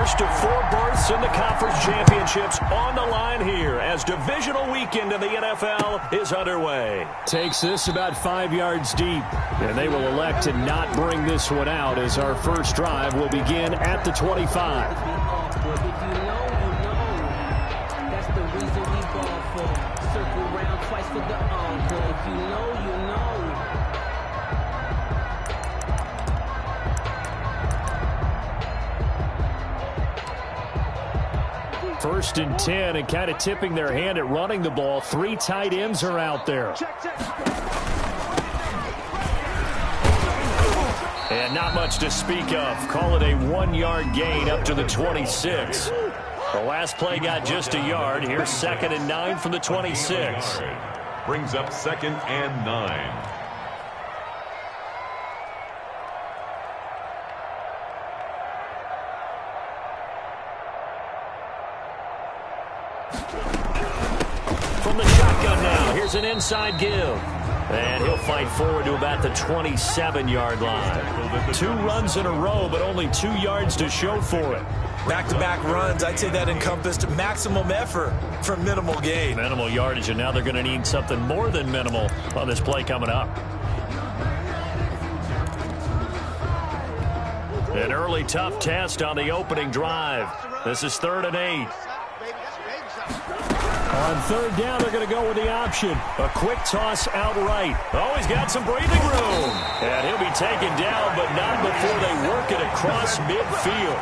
first of 4 berths in the conference championships on the line here as divisional weekend in the NFL is underway. Takes this about 5 yards deep, and they will elect to not bring this one out as our first drive will begin at the 25. First and 10, and kind of tipping their hand at running the ball. 3 tight ends are out there. And not much to speak of. Call it a 1-yard gain up to the 26. The last play got just a yard. Here's 2nd and 9 from the 26. Brings up 2nd and 9. From the shotgun now, here's an inside give. And he'll fight forward to about the 27-yard line. 2 runs in a row, but only 2 yards to show for it. Back-to-back runs, I'd say that encompassed maximum effort for minimal gain. Minimal yardage, and now they're going to need something more than minimal on this play coming up. An early tough test on the opening drive. This is 3rd and 8. On 3rd down, they're going to go with the option. A quick toss outright. Oh, he's got some breathing room. And he'll be taken down, but not before they work it across midfield.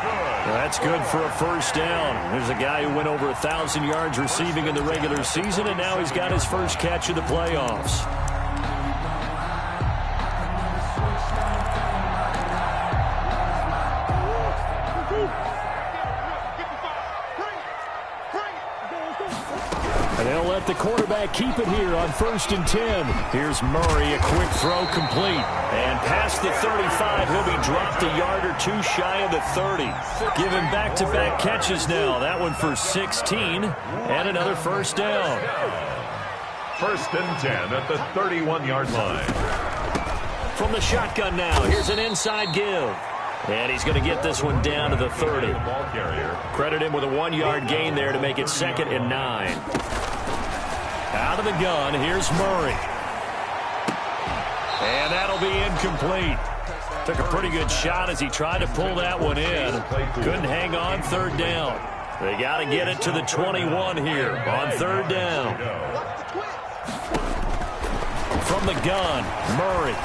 That's good for a first down. There's a guy who went over 1,000 yards receiving in the regular season, and now he's got his first catch of the playoffs. And they'll let the quarterback keep it here on 1st and 10. Here's Murray, a quick throw complete. And past the 35, he'll be dropped a yard or 2 shy of the 30. Giving back-to-back catches now. That one for 16 and another first down. 1st and 10 at the 31-yard line. From the shotgun now, here's an inside give. And he's going to get this one down to the 30. Credit him with a 1-yard gain there to make it 2nd and 9. Out of the gun, here's Murray. And that'll be incomplete. Took a pretty good shot as he tried to pull that one in. Couldn't hang on 3rd down. They got to get it to the 21 here on 3rd down. From the gun, Murray.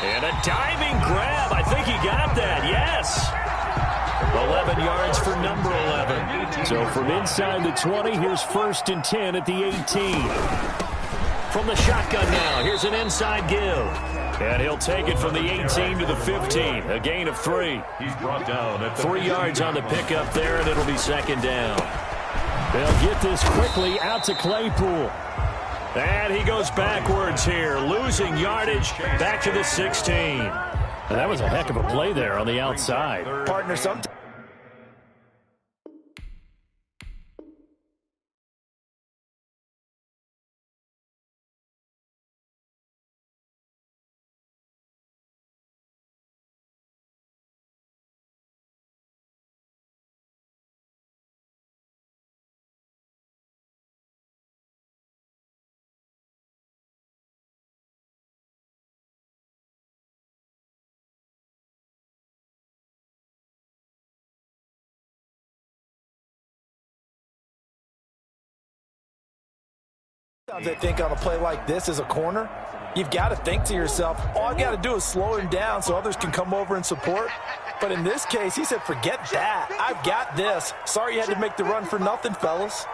And a diving grab. I think he got that. Yes. 11 yards for number 11. So from inside the 20, here's 1st and 10 at the 18. From the shotgun now, here's an inside give. And he'll take it from the 18 to the 15. A gain of 3. He's brought down at 3 yards on the pickup there, and it'll be 2nd down. They'll get this quickly out to Claypool. And he goes backwards here, losing yardage back to the 16. That was a heck of a play there on the outside. Partner, sometimes. Sometimes I think on a play like this as a corner, you've got to think to yourself, all I've got to do is slow him down so others can come over and support. But in this case, he said, forget that. I've got this. Sorry you had to make the run for nothing, fellas.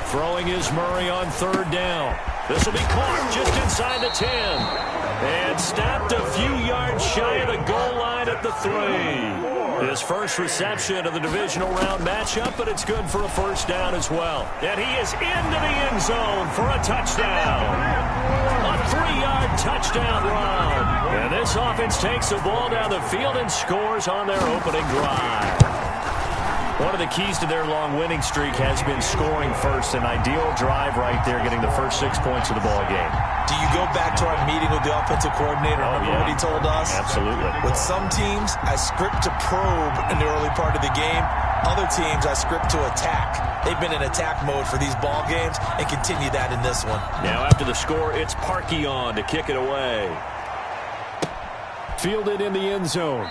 Throwing is Murray on 3rd down. This will be caught just inside the 10. And stopped a few yards shy of the goal line at the 3. His first reception of the divisional round matchup, but it's good for a first down as well. And he is into the end zone for a touchdown. A 3-yard touchdown run. And this offense takes the ball down the field and scores on their opening drive. One of the keys to their long winning streak has been scoring first. An ideal drive right there, getting the first 6 points of the ball game. Do you go back to our meeting with the offensive coordinator? Remember what he told us? Absolutely. With some teams, I script to probe in the early part of the game. Other teams, I script to attack. They've been in attack mode for these ball games and continue that in this one. Now after the score, it's Parkey on to kick it away. Fielded in the end zone.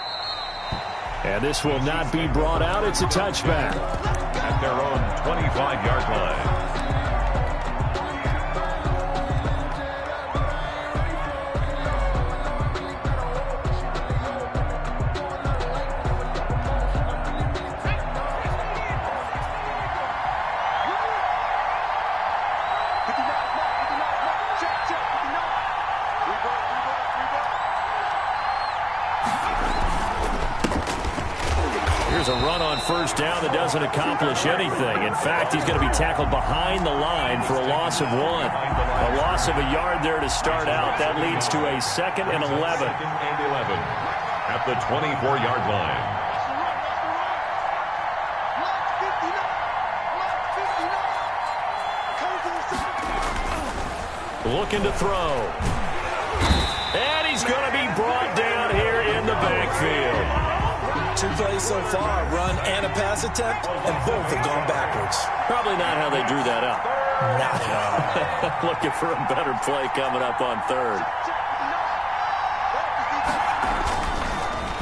And this will not be brought out. It's a touchback. At their own 25-yard line. Here's a run on first down that doesn't accomplish anything. In fact, he's going to be tackled behind the line for a loss of 1. A loss of a yard there to start out. That leads to a 2nd and 11. 2nd and 11 at the 24-yard line. Looking to throw. And he's going to be brought down here in the backfield. 2 plays so far, a run and a pass attempt, and both have gone backwards. Probably not how they drew that up. Not at all. Looking for a better play coming up on 3rd.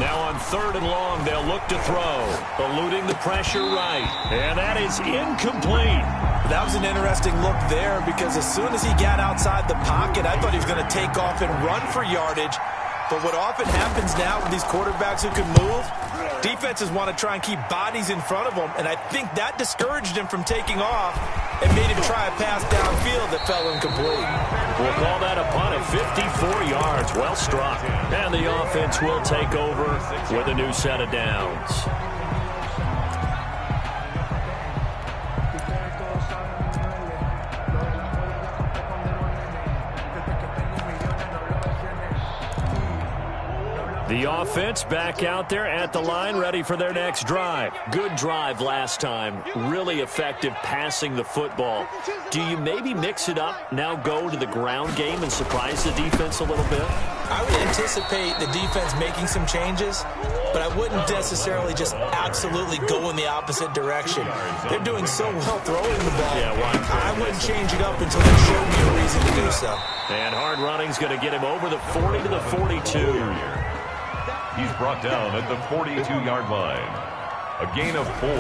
Now on 3rd and long, they'll look to throw. Eluding the pressure right. And that is incomplete. That was an interesting look there because as soon as he got outside the pocket, I thought he was going to take off and run for yardage. But what often happens now with these quarterbacks who can move, defenses want to try and keep bodies in front of them, and I think that discouraged him from taking off and made him try a pass downfield that fell incomplete. We'll call that a punt of 54 yards. Well struck. And the offense will take over with a new set of downs. The offense back out there at the line, ready for their next drive. Good drive last time. Really effective passing the football. Do you maybe mix it up, now go to the ground game and surprise the defense a little bit? I would anticipate the defense making some changes, but I wouldn't necessarily just absolutely go in the opposite direction. They're doing so well throwing the ball. I wouldn't change it up until they showed me a reason to do so. And hard running's going to get him over the 40 to the 42. He's brought down at the 42-yard line. A gain of 4.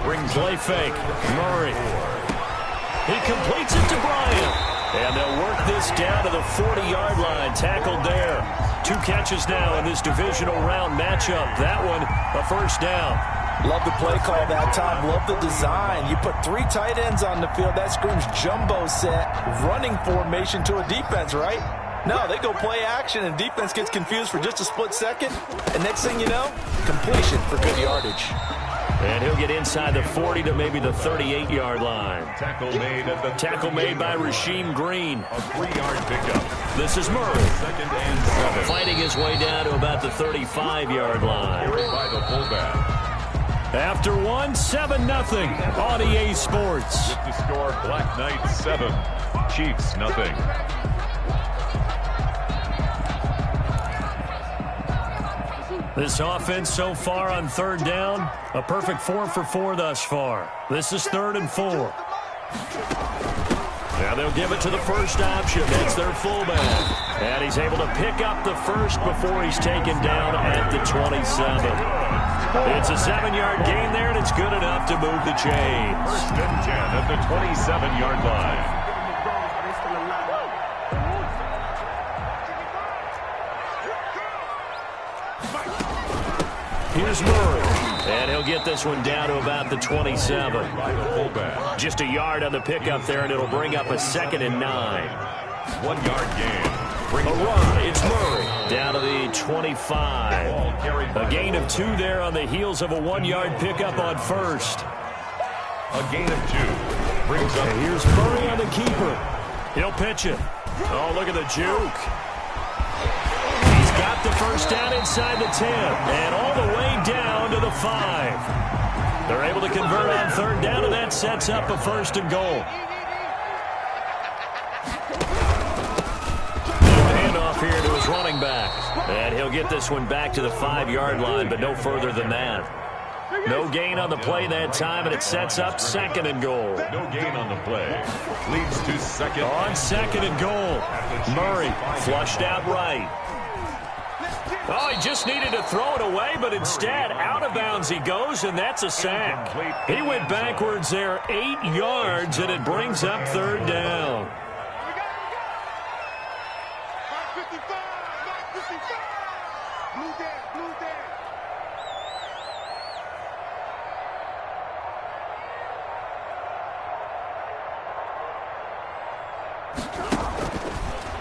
Brings play fake. Murray. He completes it to Bryant. And they'll work this down to the 40-yard line. Tackled there. 2 catches now in this divisional round matchup. That one, a first down. Love the play call that time. Love the design. You put 3 tight ends on the field. That screams jumbo set, running formation to a defense, right? No, they go play action, and defense gets confused for just a split second. And next thing you know, completion for good yardage. And he'll get inside the 40 to maybe the 38-yard line. Tackle made by Rasheem Green. A 3-yard pickup. This is Murray. 2nd and 7. Fighting his way down to about the 35-yard line. Carried by the fullback. After 1, 7-0 on EA Sports. With the score, Black Knight 7, Chiefs 0. This offense so far on 3rd down, a perfect 4 for 4 thus far. This is 3rd and 4. Now they'll give it to the first option. That's their fullback. And he's able to pick up the first before he's taken down at the 27. It's a 7-yard gain there, and it's good enough to move the chains. 1st and 10 at the 27-yard line. Here's Murray. And he'll get this one down to about the 27. By the fullback. Just a yard on the pickup there, and it'll bring up a 2nd and 9. 1-yard gain. A run. It's Murray down to the 25. A gain of 2 there on the heels of a 1-yard pickup on first. A gain of 2. Brings up. And here's Murray on the keeper. He'll pitch it. Oh, look at the juke. He's got the first down inside the 10 and all the way down to the 5. They're able to convert on third down, and that sets up a 1st and goal. Handoff here to his running back. And he'll get this one back to the 5-yard line, but no further than that. No gain on the play that time, and it sets up 2nd and goal. No gain on the play. Leads to 2nd. On 2nd and goal. Murray flushed out right. Oh, he just needed to throw it away, but instead, out of bounds he goes, and that's a sack. He went backwards there 8 yards, and it brings up 3rd down.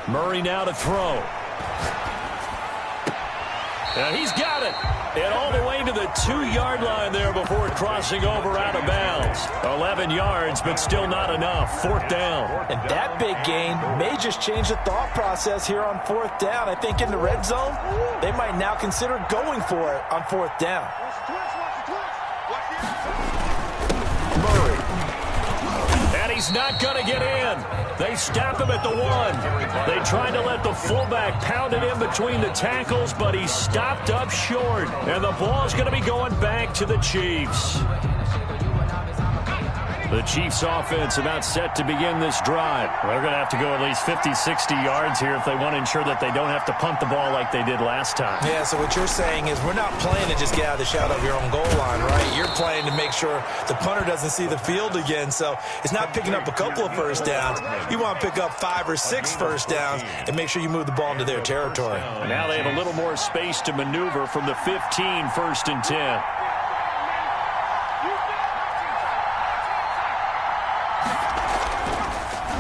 Murray now to throw. And he's got it. And all the way to the 2-yard line there before crossing over out of bounds. 11 yards, but still not enough. 4th down. And that big gain may just change the thought process here on 4th down. I think in the red zone, they might now consider going for it on 4th down. Murray. And he's not going to get in. They stop him at the 1. They tried to let the fullback pound it in between the tackles, but he stopped up short. And the ball's going to be going back to the Chiefs. The Chiefs offense about set to begin this drive. They're going to have to go at least 50, 60 yards here if they want to ensure that they don't have to punt the ball like they did last time. Yeah, so what you're saying is we're not playing to just get out of the shadow of your own goal line, right? You're playing to make sure the punter doesn't see the field again. So it's not picking up a couple of 1st downs. You want to pick up 5 or 6 1st downs and make sure you move the ball into their territory. Now they have a little more space to maneuver from the 15, 1st and 10.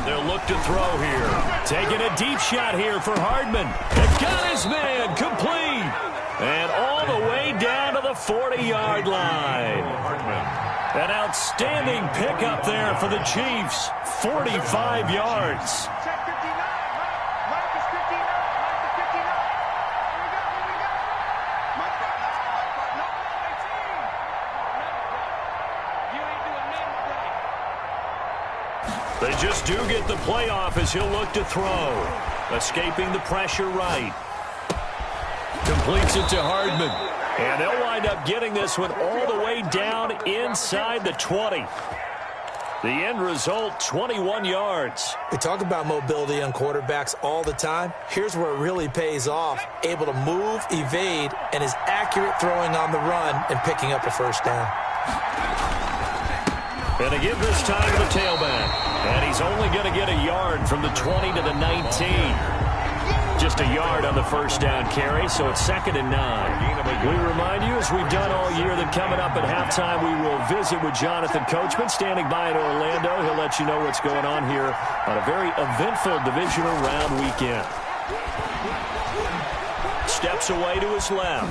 They'll look to throw here. Taking a deep shot here for Hardman. And got his man complete. And all the way down to the 40-yard line. An outstanding pickup there for the Chiefs. 45 yards. They just do get the playoff as he'll look to throw. Escaping the pressure right. Completes it to Hardman. And they'll wind up getting this one all the way down inside the 20. The end result, 21 yards. We talk about mobility on quarterbacks all the time. Here's where it really pays off. Able to move, evade, and is accurate throwing on the run and picking up a 1st down. And they give this time to the tailback. And he's only going to get a yard from the 20 to the 19. Just a yard on the 1st down carry, so it's 2nd and 9. We remind you, as we've done all year, that coming up at halftime, we will visit with Jonathan Coachman, standing by in Orlando. He'll let you know what's going on here on a very eventful divisional round weekend. Steps away to his left.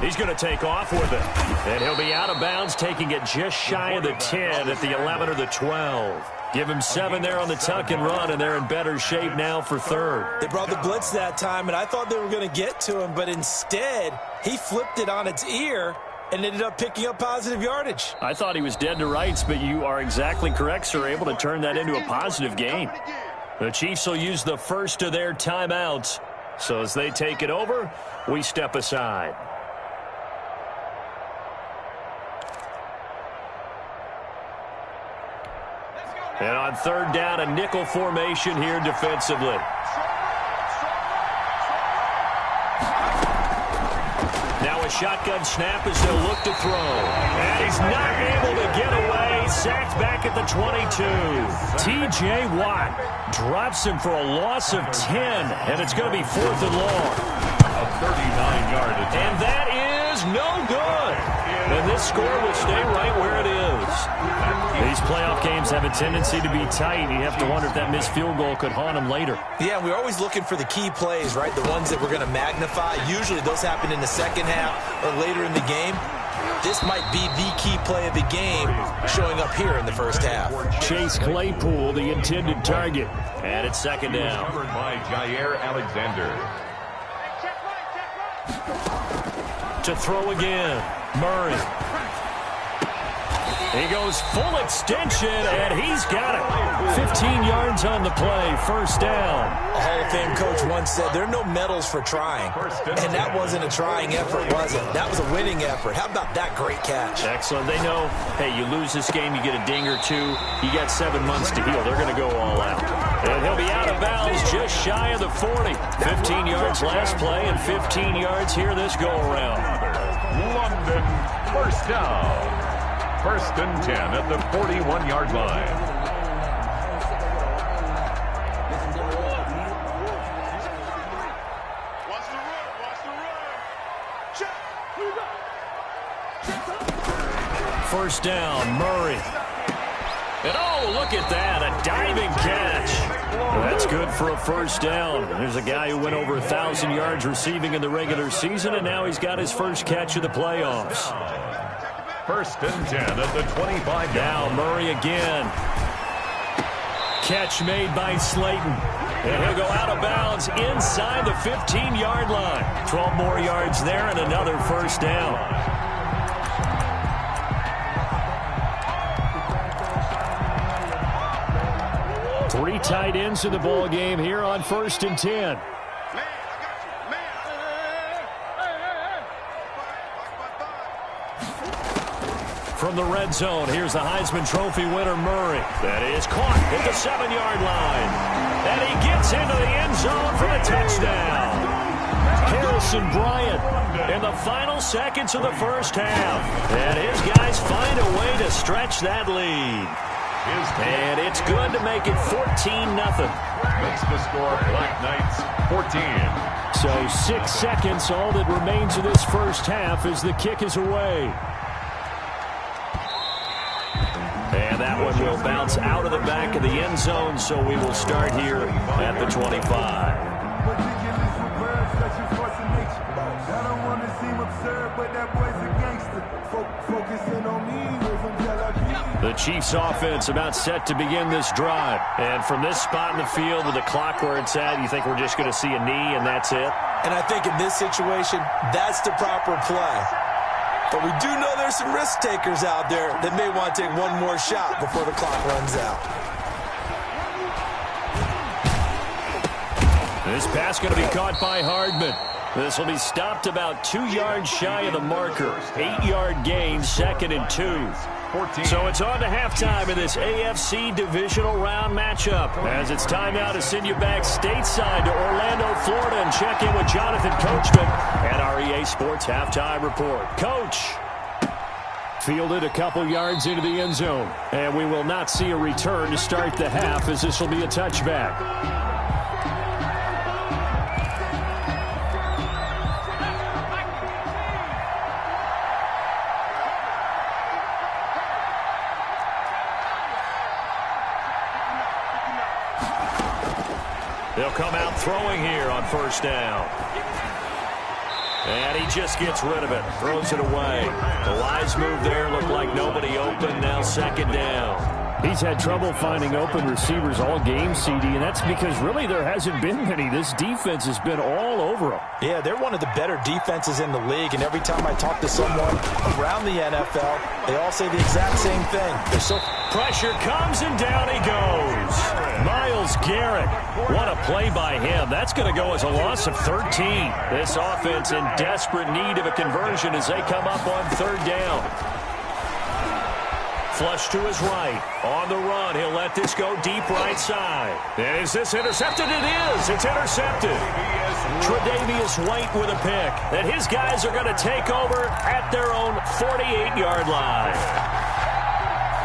He's going to take off with it. And he'll be out of bounds, taking it just shy of the 10 at the 11 or the 12. Give him 7 there on the tuck and run, and they're in better shape now for 3rd. They brought the blitz that time, and I thought they were going to get to him, but instead, he flipped it on its ear and ended up picking up positive yardage. I thought he was dead to rights, but you are exactly correct, sir, able to turn that into a positive gain. The Chiefs will use the first of their timeouts. So as they take it over, we step aside. And on 3rd down, a nickel formation here defensively. Now a shotgun snap as they'll look to throw. And he's not able to get away. Sacked back at the 22. T.J. Watt drops him for a loss of 10. And it's going to be 4th and long. A 39-yard attempt. And that is no good. And this score will stay right where it is. These playoff games have a tendency to be tight. You have to wonder if that missed field goal could haunt them later. Yeah, we're always looking for the key plays, right? The ones that we're going to magnify. Usually those happen in the second half or later in the game. This might be the key play of the game showing up here in the first half. Chase Claypool, the intended target. And it's 2nd down. Covered by Jair Alexander. To throw again. Murray. He goes full extension, and he's got it. 15 yards on the play, first down. A Hall of Fame coach once said there are no medals for trying. And that wasn't a trying effort, was it? That was a winning effort. How about that great catch? Excellent. They know, hey, you lose this game, you get a ding or two. You got 7 months to heal. They're going to go all out. And he'll be out of bounds just shy of the 40. 15 yards last play and 15 yards here this go-around. London, first down. First and 10 at the 41-yard line. First down, Murray. And oh, look at that, a diving catch. That's good for a first down. There's a guy who went over 1,000 yards receiving in the regular season, and now he's got his first catch of the playoffs. First and 10 at the 25. Now Murray again. Catch made by Slayton. And he'll go out of bounds inside the 15-yard line. 12 more yards there and another first down. Three tight ends in the ball game here on first and 10. From the red zone, here's the Heisman Trophy winner, Murray. That is caught at the 7-yard line. And he gets into the end zone for the touchdown. Harrison Bryant in the final seconds of the first half. And his guys find a way to stretch that lead. And it's good to make it 14-0. Makes the score Black Knights 14. So 6 seconds, all that remains of this first half as the kick is away. And that one will bounce out of the back of the end zone, so we will start here at the 25. The Chiefs offense about set to begin this drive. And from this spot in the field with the clock where it's at, you think we're just going to see a knee and that's it? And I think in this situation, that's the proper play. But we do know there's some risk takers out there that may want to take one more shot before the clock runs out. This pass going to be caught by Hardman. This will be stopped about 2 yards shy of the marker. 8-yard gain, second and 2. 14. So it's on to halftime in this AFC divisional round matchup. As it's time now to send you back stateside to Orlando, Florida, and check in with Jonathan Coachman at our EA Sports Halftime Report. Coach. Fielded a couple yards into the end zone. And we will not see a return to start the half as this will be a touchback. They'll come out throwing here on first down. And he just gets rid of it. Throws it away. The wise move there. Looked like nobody open. Now second down. He's had trouble finding open receivers all game, CD, and that's because really there hasn't been many. This defense has been all over them. Yeah, they're one of the better defenses in the league, and every time I talk to someone around the NFL, they all say the exact same thing. Pressure comes, and down he goes. Myles Garrett. What a play by him. That's going to go as a loss of 13. This offense in desperate need of a conversion as they come up on third down. Flush to his right. On the run, he'll let this go deep right side. And is this intercepted? It is. It's intercepted. Tre'Davious White with a pick. And his guys are going to take over at their own 48-yard line.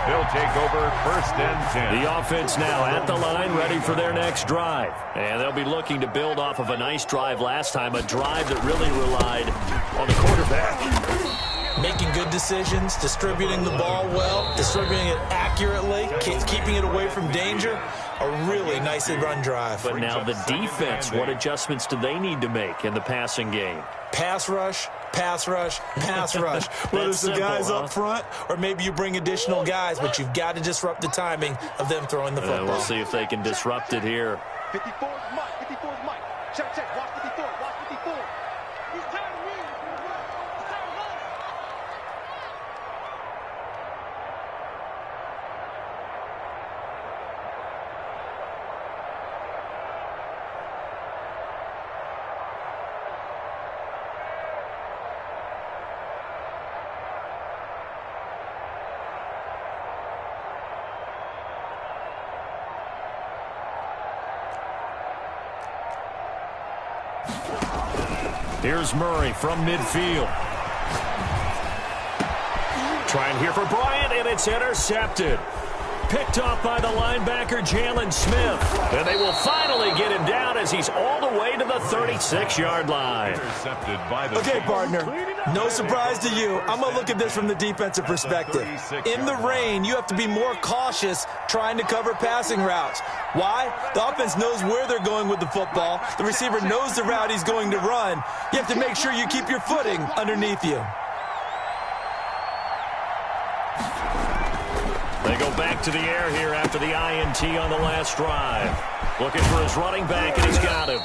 They'll take over first and 10. The offense now at the line, ready for their next drive. And they'll be looking to build off of a nice drive last time, a drive that really relied on the quarterback. Making good decisions, distributing the ball well, distributing it accurately, keeping it away from danger. A really nicely run drive. But now the defense, what adjustments do they need to make in the passing game? Pass rush, pass rush, pass rush. Whether it's the guys up front or maybe you bring additional guys, but you've got to disrupt the timing of them throwing the football. We'll see if they can disrupt it here. 54 is Mike. 54 is Mike. Check, check. Watch 54. Watch 54. He's tired of winning. He's tired of running. Here's Murray from midfield. Trying here for Bryant, and it's intercepted. Picked off by the linebacker, Jalen Smith. And they will finally get him down as he's all the way to the 36-yard line. Intercepted by the Okay, partner, no surprise to you. I'm going to look at this from the defensive perspective. In the rain, you have to be more cautious trying to cover passing routes. Why? The offense knows where they're going with the football. The receiver knows the route he's going to run. You have to make sure you keep your footing underneath you. They go back to the air here after the INT on the last drive. Looking for his running back, and he's got him.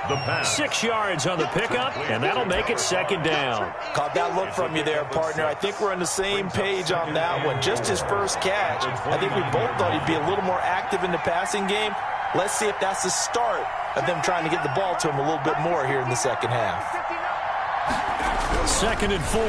The pass. 6 yards on the pickup, and that'll make it second down. Caught that look from you there, partner. I think we're on the same page on that one. Just his first catch. I think we both thought he'd be a little more active in the passing game. Let's see if that's the start of them trying to get the ball to him a little bit more here in the second half. 2nd and 4.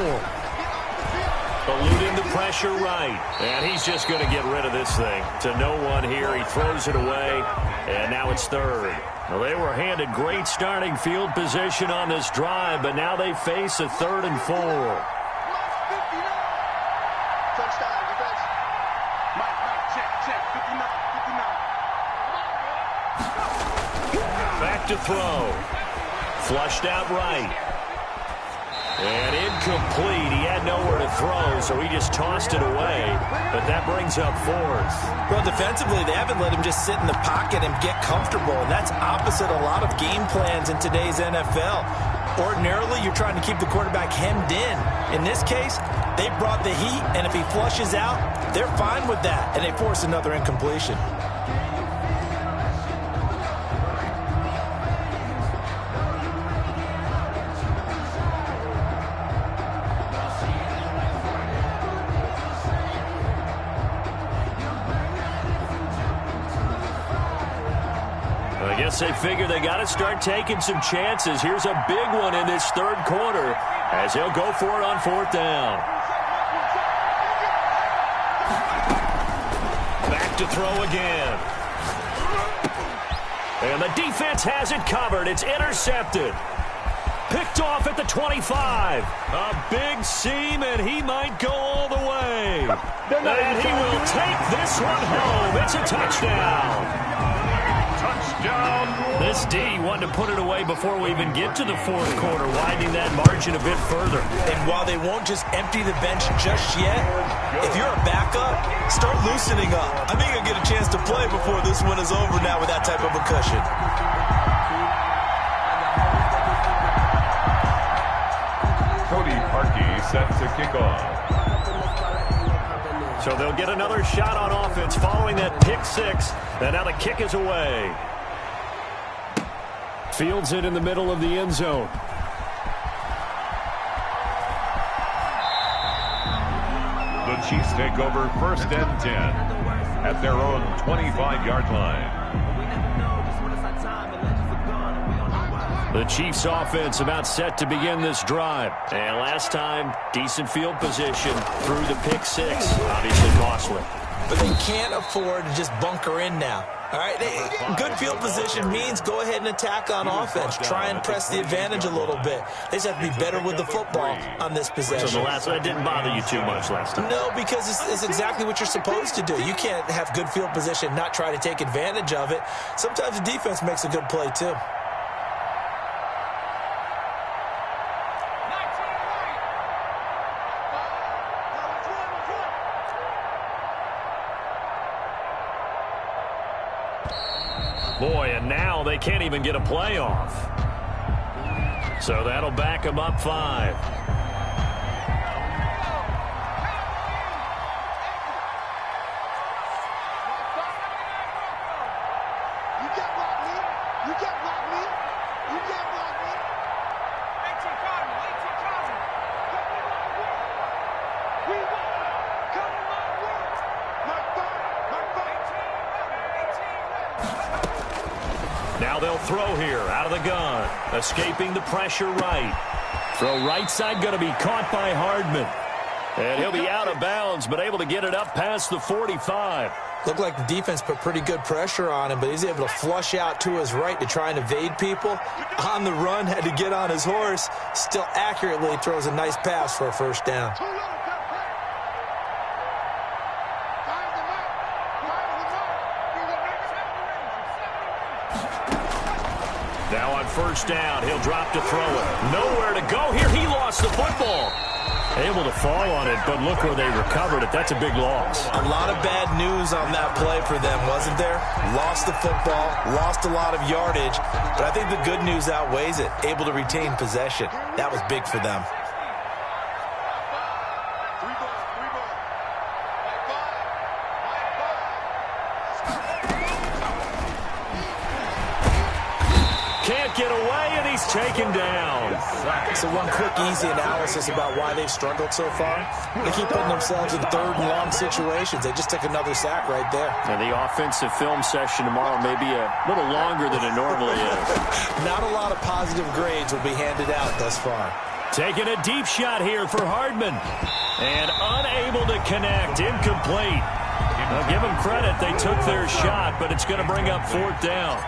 Eluding the pressure right. And he's just going to get rid of this thing. To no one here. He throws it away. And now it's 3rd. Well, they were handed great starting field position on this drive, but now they face a 3rd and 4. Back to throw. Flushed out right. And incomplete. He had nowhere to throw, so he just tossed it away. But that brings up 4th. Well, defensively, they haven't let him just sit in the pocket and get comfortable, and that's opposite a lot of game plans in today's NFL. Ordinarily, you're trying to keep the quarterback hemmed in. In this case, they brought the heat, and if he flushes out, they're fine with that, and they force another incompletion. I guess they figure they got to start taking some chances. Here's a big one in this 3rd quarter as he'll go for it on 4th down. Back to throw again. And the defense has it covered. It's intercepted. Picked off at the 25. A big seam, and he might go all the way. And he will take this one home. It's a touchdown. Touchdown. This D wanted to put it away before we even get to the 4th quarter, widening that margin a bit further. And while they won't just empty the bench just yet, if you're a backup, start loosening up. I think you'll get a chance to play before this one is over now with that type of a cushion. Cody Parkey set to kick off. So they'll get another shot on offense following that pick 6. And now the kick is away. Fields it in the middle of the end zone. The Chiefs take over 1st and 10 at their own 25-yard line. The Chiefs offense about set to begin this drive. And last time, decent field position through the pick 6. Obviously costly. But they can't afford to just bunker in now. All right, good field position means go ahead and attack on offense. Try and press the advantage a little bit. They just have to be better with the football on this possession. So the last one didn't bother you too much last time? No, because it's exactly what you're supposed to do. You can't have good field position, not try to take advantage of it. Sometimes the defense makes a good play, too. Boy, and now they can't even get a playoff. So that'll back them up 5. Now they'll throw here out of the gun. Escaping the pressure right. Throw right side going to be caught by Hardman. And he'll be out of bounds, but able to get it up past the 45. Looked like the defense put pretty good pressure on him, but he's able to flush out to his right to try and evade people. On the run, had to get on his horse. Still accurately throws a nice pass for a first down. Now on first down, he'll drop to throw it. Nowhere to go here. He lost the football. Able to fall on it, but look where they recovered it. That's a big loss. A lot of bad news on that play for them, wasn't there? Lost the football, lost a lot of yardage, but I think the good news outweighs it. Able to retain possession. That was big for them. Can't get away, and he's taken down. So one quick, easy analysis about why they've struggled so far. They keep putting themselves in third and long situations. They just took another sack right there. And the offensive film session tomorrow may be a little longer than it normally is. Not a lot of positive grades will be handed out thus far. Taking a deep shot here for Hardman. And unable to connect. Incomplete. Now give them credit. They took their shot, but it's going to bring up fourth down.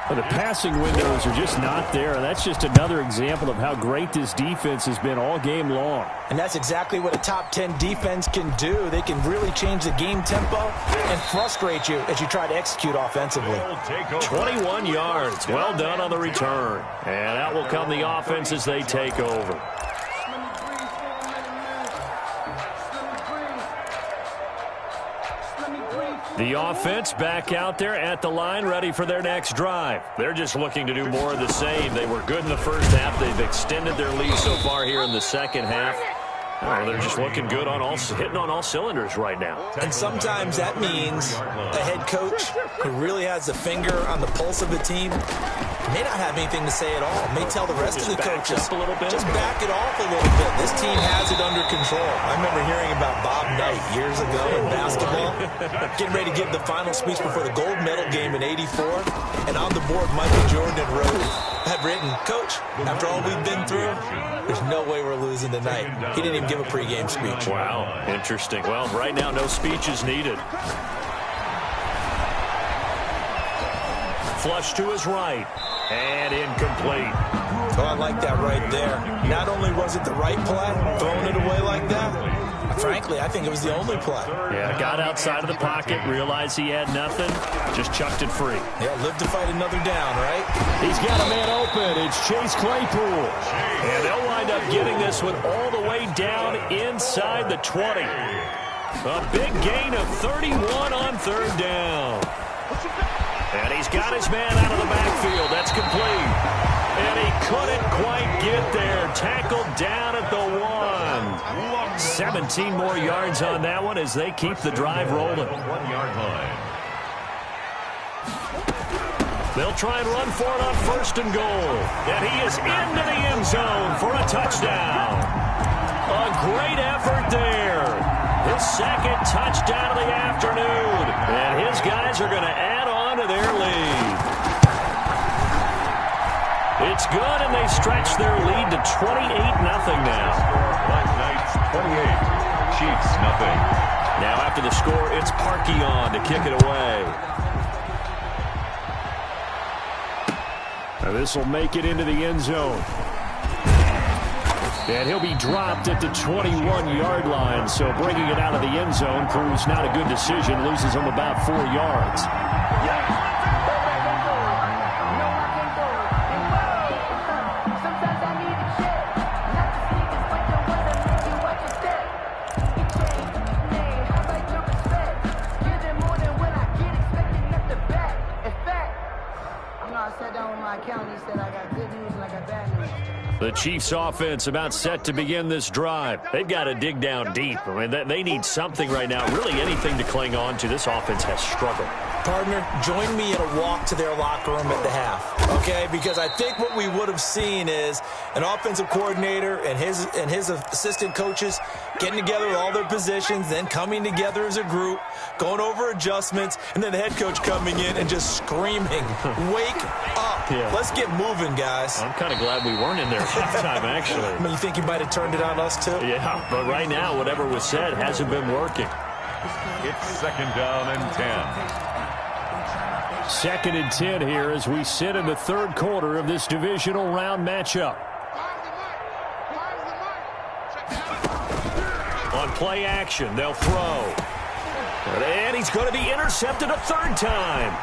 Well, the passing windows are just not there. That's just another example of how great this defense has been all game long. And that's exactly what a top 10 defense can do. They can really change the game tempo and frustrate you as you try to execute offensively. 21 yards. Well done on the return. And out will come the offense as they take over. The offense back out there at the line, ready for their next drive. They're just looking to do more of the same. They were good in the first half. They've extended their lead so far here in the second half. Oh, they're just looking good on hitting on all cylinders right now. And sometimes that means a head coach who really has a finger on the pulse of the team may not have anything to say at all. May tell the rest of the coaches, a little bit. just back it off a little bit. This team has it under control. I remember hearing about Bob Knight years ago in basketball, getting ready to give the final speech before the gold medal game in '84, and on the board, Michael Jordan had written, "Coach, after all we've been through, there's no way we're losing tonight." He didn't even give a pregame speech. Wow, interesting. Well, right now, no speech is needed. Flush to his right. And incomplete. Oh, I like that right there. Not only was it the right play, throwing it away like that, frankly, I think it was the only play. Yeah, got outside of the pocket, realized he had nothing, just chucked it free. Yeah, live to fight another down, right? He's got a man open. It's Chase Claypool. And they'll wind up getting this one all the way down inside the 20. A big gain of 31 on third down. And he's got his man out of the backfield. That's complete. And he couldn't quite get there. Tackled down at the 1. 17 more yards on that one as they keep the drive rolling. 1 yard line. They'll try and run for it on first and goal. And he is into the end zone for a touchdown. A great effort there. His second touchdown of the afternoon. And his guys are going to add on to their lead. It's good, and they stretch their lead to 28-0 now. Black Knights 28, Chiefs nothing. Now after the score, it's Parkey on to kick it away. Now this will make it into the end zone. And he'll be dropped at the 21-yard line, so bringing it out of the end zone proves not a good decision, loses him about 4 yards. The Chiefs offense about set to begin this drive. They've got to dig down deep. I mean, they need something right now, really anything to cling on to. This offense has struggled. Partner, join me in a walk to their locker room at the half, okay? Because I think what we would have seen is an offensive coordinator and his assistant coaches getting together with all their positions, then coming together as a group, going over adjustments, and then the head coach coming in and just screaming, wake up. Yeah. Let's get moving, guys. I'm kind of glad we weren't in there at halftime, actually. I mean, you think you might have turned it on us, too? Yeah, but right now, whatever was said hasn't been working. It's 2nd down and 10. 2nd and 10 here as we sit in the 3rd quarter of this divisional round matchup. On play action, they'll throw. And he's going to be intercepted a 3rd time.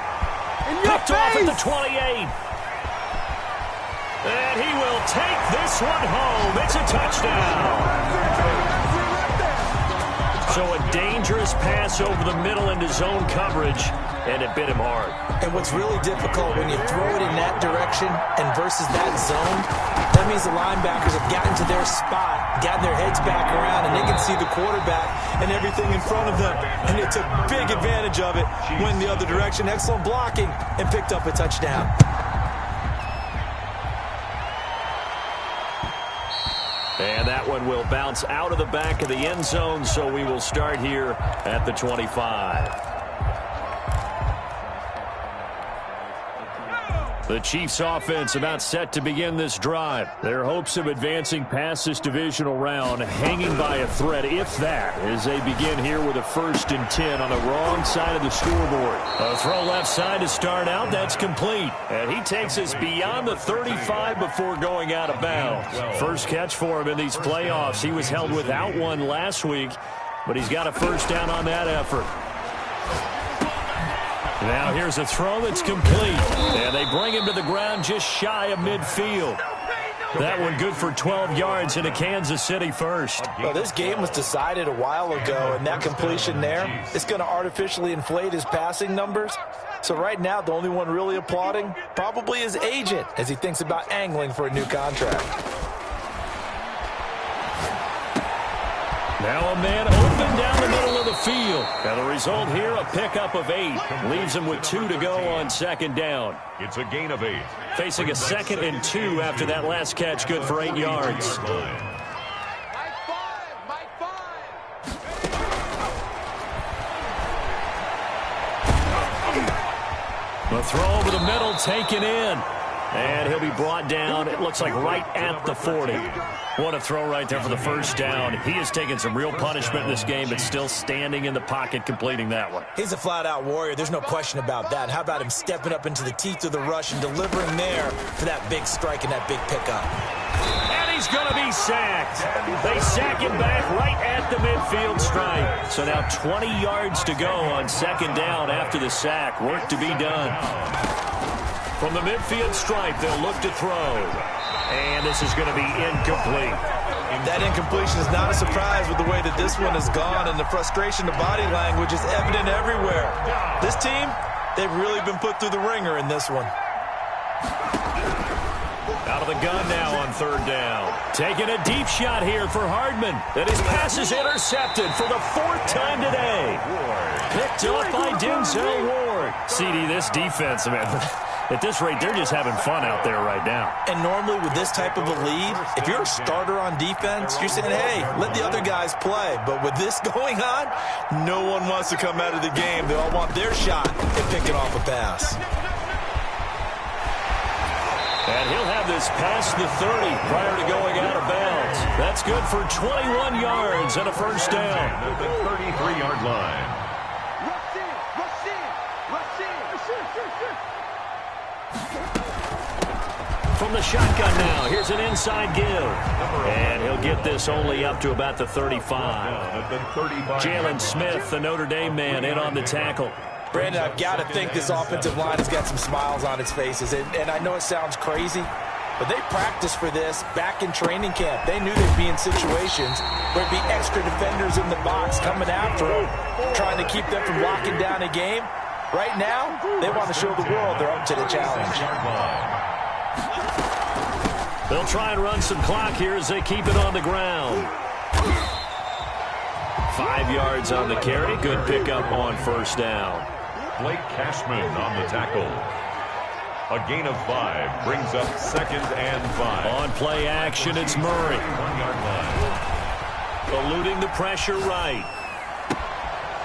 Picked off at the 28. And he will take this one home. It's a touchdown. So a dangerous pass over the middle into zone coverage, and it bit him hard. And what's really difficult when you throw it in that direction and versus that zone, that means the linebackers have gotten to their spot, gotten their heads back around, and they can see the quarterback and everything in front of them. And they took big advantage of it, went the other direction, excellent blocking, and picked up a touchdown. And that one will bounce out of the back of the end zone, so we will start here at the 25. The Chiefs offense about set to begin this drive. Their hopes of advancing past this divisional round hanging by a thread, if that, as they begin here with a 1st and 10 on the wrong side of the scoreboard. A throw left side to start out. That's complete. And he takes us beyond the 35 before going out of bounds. First catch for him in these playoffs. He was held without one last week, but he's got a 1st down on that effort. Now here's a throw that's complete. And they bring him to the ground just shy of midfield. That one good for 12 yards into Kansas City 1st. Well, this game was decided a while ago, and that completion there is going to artificially inflate his passing numbers. So right now, the only one really applauding probably his agent as he thinks about angling for a new contract. Now a man open down the middle of the field. And the result here, a pickup of 8. Leaves him with 2 to go on 2nd down. It's a gain of 8. Facing a 2nd and 2 after that last catch, good for 8 yards. The throw over the middle, taken in. And he'll be brought down, it looks like right at the 40. What a throw right there for the 1st down. He has taken some real punishment in this game, but still standing in the pocket, completing that one. He's a flat-out warrior. There's no question about that. How about him stepping up into the teeth of the rush and delivering there for that big strike and that big pickup? And he's going to be sacked. They sack him back right at the midfield stripe. So now 20 yards to go on 2nd down after the sack. Work to be done. From the midfield stripe, they'll look to throw. And this is going to be incomplete. That incompletion is not a surprise with the way that this one has gone, and the frustration, the body language is evident everywhere. This team, they've really been put through the ringer in this one. Out of the gun now on 3rd down. Taking a deep shot here for Hardman. And his pass is intercepted for the 4th time today. Picked up by Denzel Ward. CD, this defense, man. At this rate, they're just having fun out there right now. And normally with this type of a lead, if you're a starter on defense, you're saying, hey, let the other guys play. But with this going on, no one wants to come out of the game. They all want their shot at picking off a pass. And he'll have this past the 30 prior to going out of bounds. That's good for 21 yards and a 1st down. At the 33-yard line. From the shotgun now, here's an inside give. And he'll get this only up to about the 35. Jalen Smith, the Notre Dame man, in on the tackle. Brandon, I've got to think this offensive line has got some smiles on its faces. And I know it sounds crazy, but they practiced for this back in training camp. They knew they'd be in situations where there'd be extra defenders in the box coming after them, trying to keep them from locking down a game. Right now, they want to show the world they're up to the challenge. They'll try and run some clock here as they keep it on the ground. 5 yards on the carry. Good pickup on 1st down. Blake Cashman on the tackle. A gain of 5 brings up 2nd and 5. On play action, it's Murray. 1-yard line. Eluding the pressure right.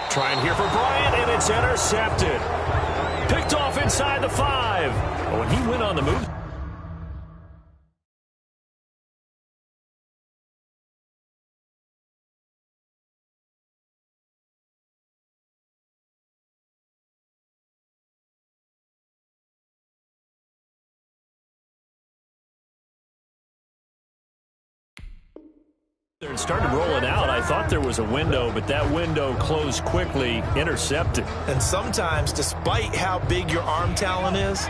Trying here for Bryant, and it's intercepted. Picked off inside the 5. When he went on the move. It started rolling out. I thought there was a window, but that window closed quickly, intercepted. And sometimes, despite how big your arm talent is,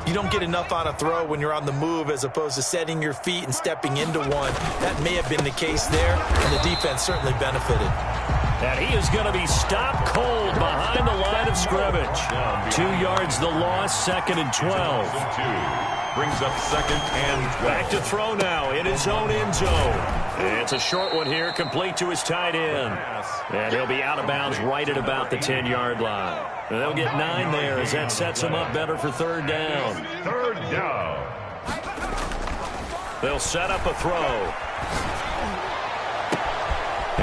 you don't get enough on a throw when you're on the move as opposed to setting your feet and stepping into one. That may have been the case there, and the defense certainly benefited. And he is going to be stopped cold behind the line of scrimmage. 2 yards the loss, 2nd and 12. Brings up 2nd and 12. Back to throw now in his own end zone. It's a short one here, complete to his tight end. And he'll be out of bounds right at about the 10-yard line. And they'll get 9 there as that sets him up better for 3rd down. 3rd down. They'll set up a throw.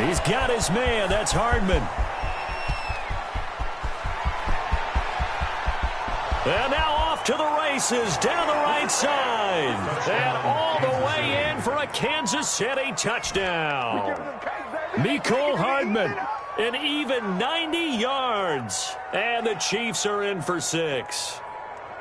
He's got his man. That's Hardman. And now off to the races down the right side. And all the way in for a Kansas City touchdown. Mecole Hardman, an even 90 yards. And the Chiefs are in for 6.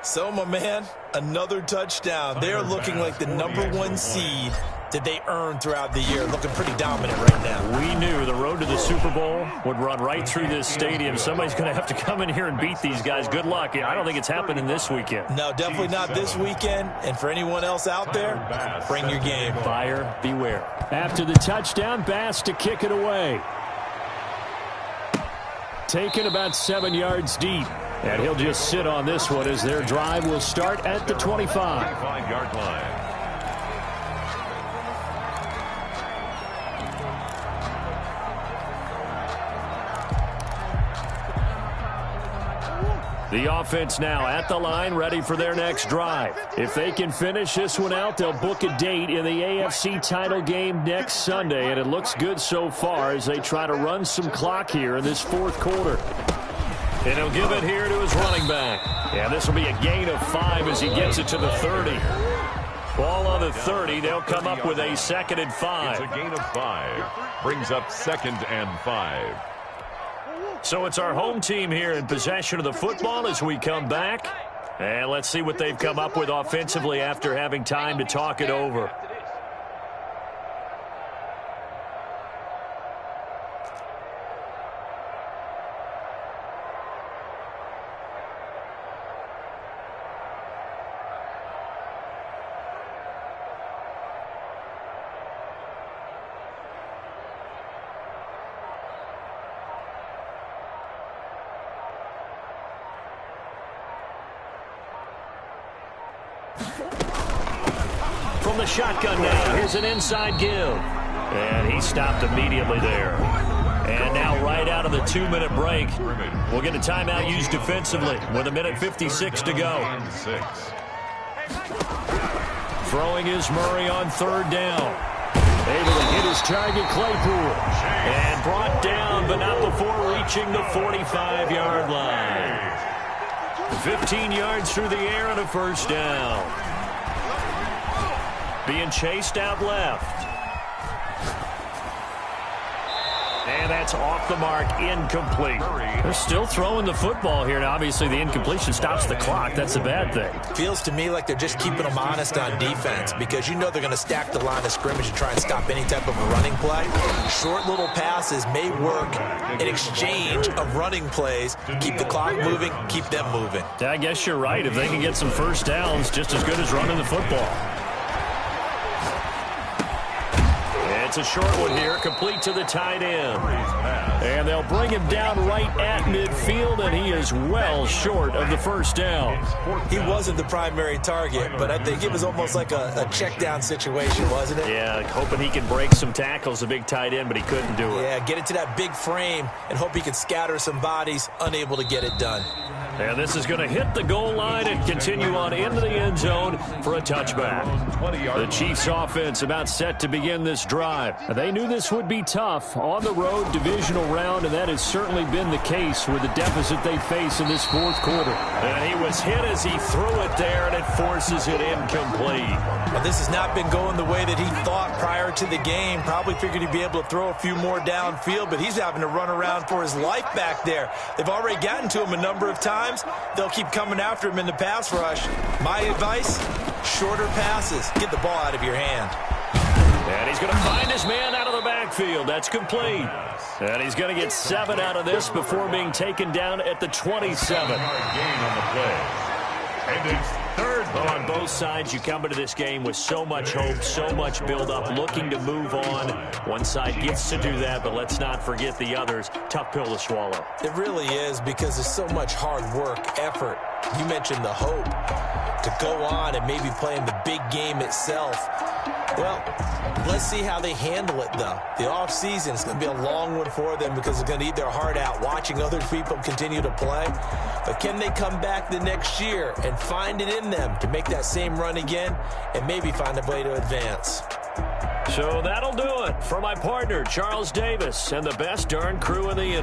So, my man, another touchdown. They're looking like the #1 seed that they earned throughout the year. Looking pretty dominant right now. We knew the road to the Super Bowl would run right through this stadium. Somebody's going to have to come in here and beat these guys. Good luck. I don't think it's happening this weekend. No, definitely not this weekend. And for anyone else out there, bring your game. Buyer beware. After the touchdown, Bass to kick it away. Taken about 7 yards deep. And he'll just sit on this one as their drive will start at the 25. 25-yard line. The offense now at the line, ready for their next drive. If they can finish this one out, they'll book a date in the AFC title game next Sunday, and it looks good so far as they try to run some clock here in this 4th quarter. And he'll give it here to his running back. Yeah, this will be a gain of 5 as he gets it to the 30. Ball on the 30. They'll come up with a 2nd and 5. It's a gain of 5. Brings up 2nd and 5. So it's our home team here in possession of the football as we come back. And let's see what they've come up with offensively after having time to talk it over. From the shotgun now, here's an inside give. And he stopped immediately there. And now right out of the 2-minute break, we'll get a timeout used defensively with 1:56 to go. Throwing is Murray on 3rd down. Able to hit his target, Claypool. And brought down, but not before reaching the 45-yard line. 15 yards through the air and a 1st down. Being chased out left. And that's off the mark, incomplete. They're still throwing the football here. Now, obviously, the incompletion stops the clock. That's a bad thing. Feels to me like they're just keeping them honest on defense because you know they're going to stack the line of scrimmage and try and stop any type of a running play. Short little passes may work in exchange of running plays. Keep the clock moving, keep them moving. I guess you're right. If they can get some 1st downs, just as good as running the football. It's a short one here, complete to the tight end. And they'll bring him down right at midfield, and he is well short of the 1st down. He wasn't the primary target, but I think it was almost like a check down situation, wasn't it? Yeah, hoping he could break some tackles, a big tight end, but he couldn't do it. Yeah, get into that big frame and hope he could scatter some bodies, unable to get it done. And this is going to hit the goal line and continue on into the end zone for a touchback. The Chiefs offense about set to begin this drive. They knew this would be tough on the road, divisional round, and that has certainly been the case with the deficit they face in this fourth quarter. And he was hit as he threw it there, and it forces it incomplete. Well, this has not been going the way that he thought prior to the game. Probably figured he'd be able to throw a few more downfield, but he's having to run around for his life back there. They've already gotten to him a number of times. They'll keep coming after him in the pass rush. My advice, shorter passes. Get the ball out of your hand. And he's going to find his man out of the backfield. That's complete. And he's going to get 7 out of this before being taken down at the 27. Gain on the play. And it's third. Well, on both sides, you come into this game with so much hope, so much build-up, looking to move on. One side gets to do that, but let's not forget the others. Tough pill to swallow. It really is, because there's so much hard work, effort. You mentioned the hope to go on and maybe play in the big game itself. Well, let's see how they handle it, though. The offseason is going to be a long one for them because they're going to eat their heart out watching other people continue to play. But can they come back the next year and find it in them to make that same run again and maybe find a way to advance? So that'll do it for my partner, Charles Davis, and the best darn crew in the